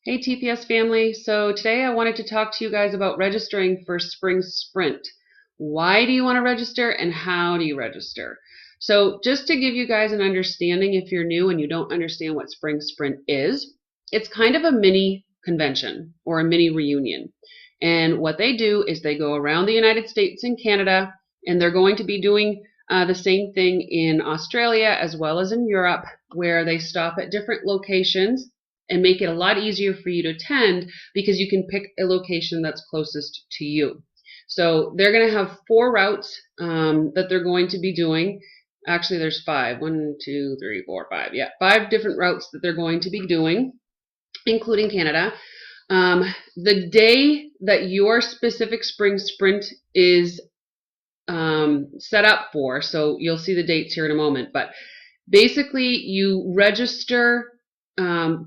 Hey TPS family, so today I wanted to talk to you guys about registering for Spring Sprint. Why do you want to register and how do you register? So just to give you guys an understanding, if you're new and you don't understand what Spring Sprint is, it's kind of a mini convention or a mini reunion. And what they do is they go around the United States and Canada, and they're going to be doing the same thing in Australia as well as in Europe, where they stop at different locations and make it a lot easier for you to attend because you can pick a location that's closest to you. So they're going to have 4 routes that they're going to be doing. Actually, there's 5. 1, 2, 3, 4, 5. Yeah, 5 different routes that they're going to be doing, including Canada. The day that your specific spring sprint is set up for, so you'll see the dates here in a moment, but basically you register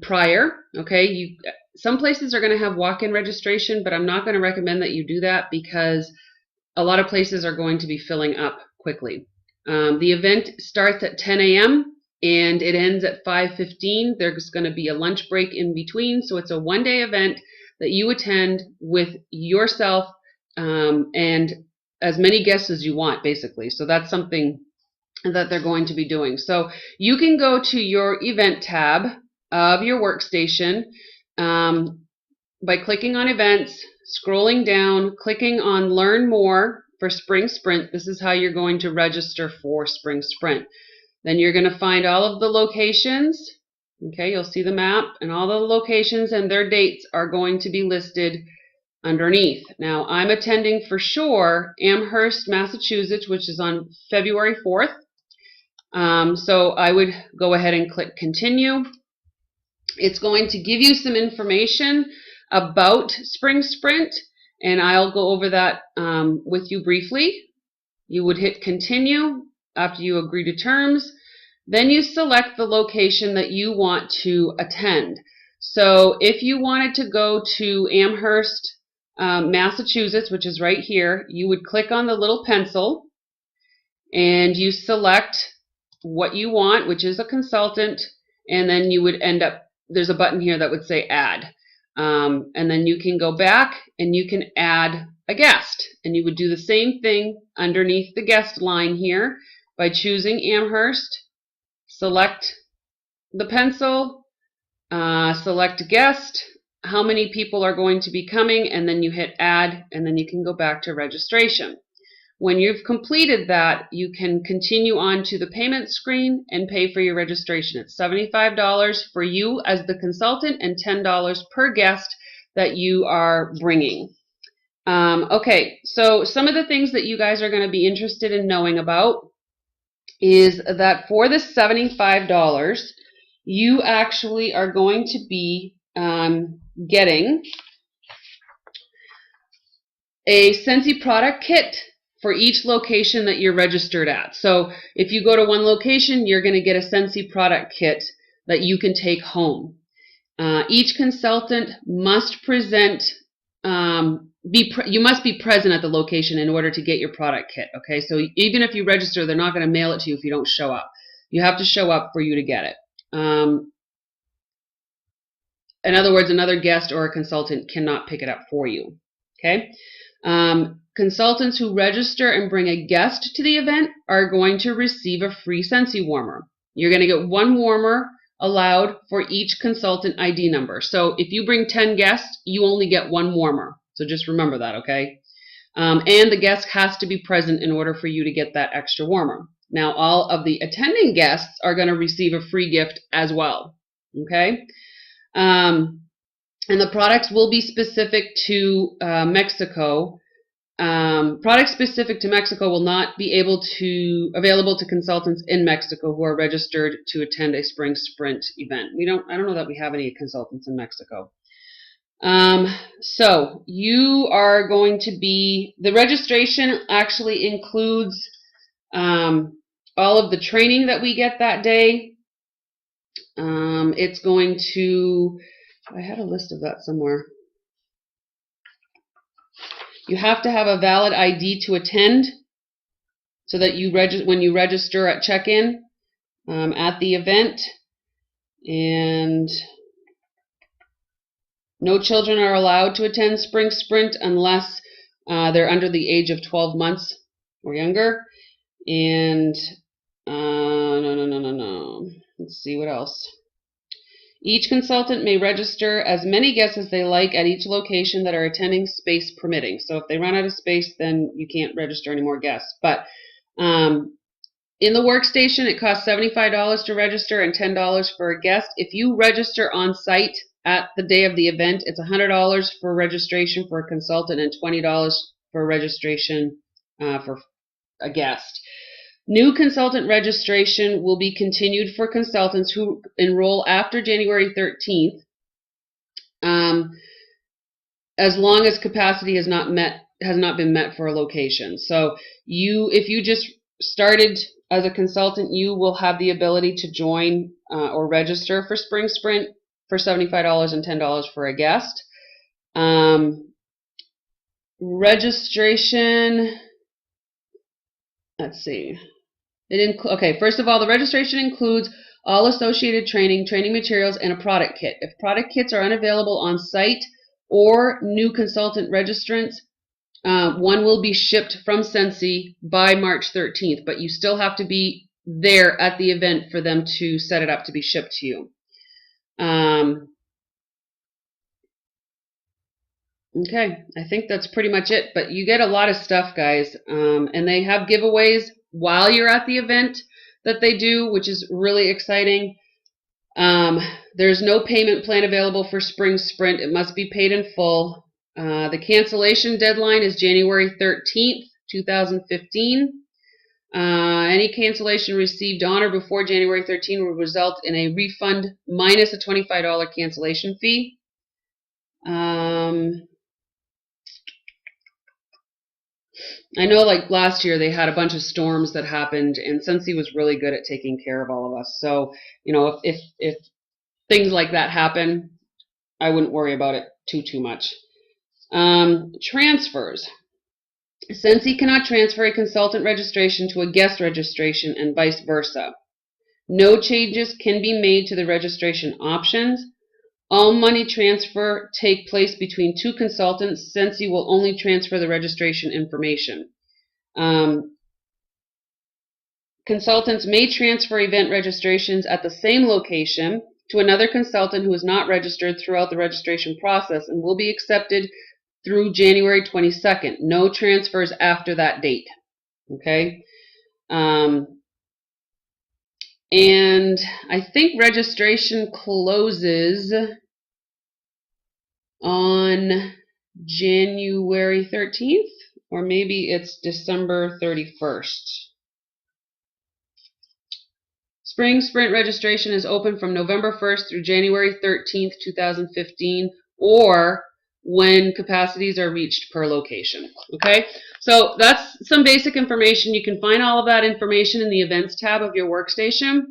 prior. Okay, some places are going to have walk-in registration, but I'm not going to recommend that you do that because a lot of places are going to be filling up quickly. The event starts at 10 a.m. and it ends at 5:15. There's going to be a lunch break in between, so it's a one-day event that you attend with yourself and as many guests as you want, basically. So that's something that they're going to be doing. So you can go to your event tab of your workstation by clicking on events, scrolling down, clicking on learn more for Spring Sprint. This is how you're going to register for Spring Sprint. Then you're going to find all of the locations. Okay, you'll see the map and all the locations and their dates are going to be listed underneath. Now I'm attending for sure Amherst, Massachusetts, which is on February 4th. So I would go ahead and click continue. It's going to give you some information about Spring Sprint, and I'll go over that with you briefly. You would hit continue after you agree to terms. Then you select the location that you want to attend. So if you wanted to go to Amherst, Massachusetts, which is right here, you would click on the little pencil and you select what you want, which is a consultant, and then you would end up, there's a button here that would say add. And then you can go back and you can add a guest. And you would do the same thing underneath the guest line here by choosing Amherst, select the pencil, select guest, how many people are going to be coming, and then you hit add, and then you can go back to registration. When you've completed that, you can continue on to the payment screen and pay for your registration. It's $75 for you as the consultant and $10 per guest that you are bringing. Okay, so some of the things that you guys are going to be interested in knowing about is that for the $75, you actually are going to be getting a Scentsy product kit for each location that you're registered at. So if you go to one location, you're going to get a Scentsy product kit that you can take home. Each consultant must present, you must be present at the location in order to get your product kit. Okay, so even if you register, they're not going to mail it to you if you don't show up. You have to show up for you to get it. In other words, another guest or a consultant cannot pick it up for you. Okay. Consultants who register and bring a guest to the event are going to receive a free Scentsy warmer. You're going to get 1 warmer allowed for each consultant ID number. So if you bring 10 guests, you only get 1 warmer. So just remember that, okay? And the guest has to be present in order for you to get that extra warmer. Now, all of the attending guests are going to receive a free gift as well, okay? And the products will be specific to Mexico. Products specific to Mexico will not be available to consultants in Mexico who are registered to attend a Spring Sprint event. I don't know that we have any consultants in Mexico. So you are going to be, the registration actually includes all of the training that we get that day. It's going to, I had a list of that somewhere. You have to have a valid ID to attend so that when you register at check-in at the event. And No children are allowed to attend Spring Sprint unless they're under the age of 12 months or younger. And no. Let's see what else. Each consultant may register as many guests as they like at each location that are attending, space permitting. So if they run out of space, then you can't register any more guests. But in the workstation, it costs $75 to register and $10 for a guest. If you register on site at the day of the event, it's $100 for registration for a consultant and $20 for registration for a guest. New consultant registration will be continued for consultants who enroll after January 13th, as long as capacity has not been met for a location. So if you just started as a consultant, you will have the ability to join or register for Spring Sprint for $75 and $10 for a guest. Registration, let's see. Okay, first of all, the registration includes all associated training materials, and a product kit. If product kits are unavailable on site or new consultant registrants, one will be shipped from Scentsy by March 13th, but you still have to be there at the event for them to set it up to be shipped to you. Okay, I think that's pretty much it, but you get a lot of stuff, guys, and they have giveaways while you're at the event that they do, which is really exciting. There's no payment plan available for Spring Sprint. It must be paid in full. The cancellation deadline is January 13th, 2015. Any cancellation received on or before January 13th will result in a refund minus a $25 cancellation fee. I know, like last year, they had a bunch of storms that happened, and Scentsy was really good at taking care of all of us. So, you know, if things like that happen, I wouldn't worry about it too much. Transfers. Scentsy cannot transfer a consultant registration to a guest registration and vice versa. No changes can be made to the registration options. All money transfer take place between two consultants. Scentsy will only transfer the registration information. Consultants may transfer event registrations at the same location to another consultant who is not registered throughout the registration process and will be accepted through January 22nd. No transfers after that date. Okay? And I think registration closes on January 13th, or maybe it's December 31st. Spring Sprint registration is open from November 1st through January 13th, 2015, or when capacities are reached per location. Okay, so that's some basic information. You can find all of that information in the events tab of your workstation,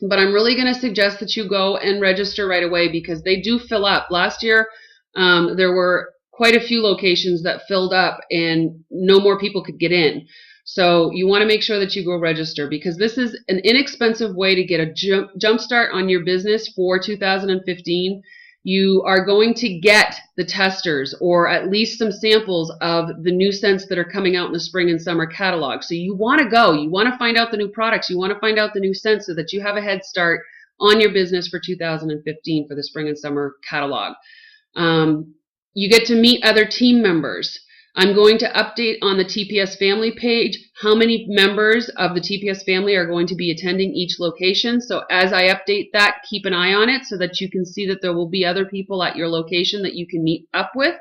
but I'm really going to suggest that you go and register right away because they do fill up. Last year, there were quite a few locations that filled up and no more people could get in. So you want to make sure that you go register because this is an inexpensive way to get a jump start on your business for 2015. You are going to get the testers or at least some samples of the new scents that are coming out in the spring and summer catalog. So you want to go. You want to find out the new products. You want to find out the new scents so that you have a head start on your business for 2015 for the spring and summer catalog. You get to meet other team members. I'm going to update on the TPS family page how many members of the TPS family are going to be attending each location. So as I update that, keep an eye on it so that you can see that there will be other people at your location that you can meet up with.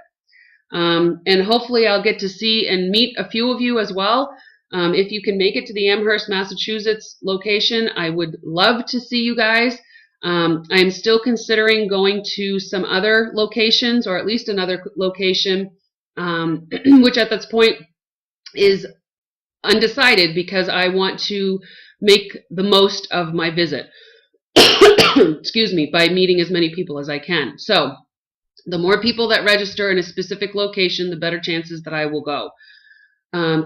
And hopefully I'll get to see and meet a few of you as well. If you can make it to the Amherst, Massachusetts location, I would love to see you guys. I'm still considering going to some other locations or at least another location, which at this point is undecided because I want to make the most of my visit. Excuse me, by meeting as many people as I can. So the more people that register in a specific location, the better chances that I will go.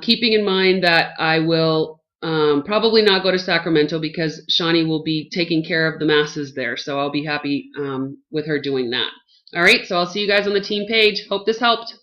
Keeping in mind that I will probably not go to Sacramento because Shawnee will be taking care of the masses there. So I'll be happy with her doing that. All right, so I'll see you guys on the team page. Hope this helped.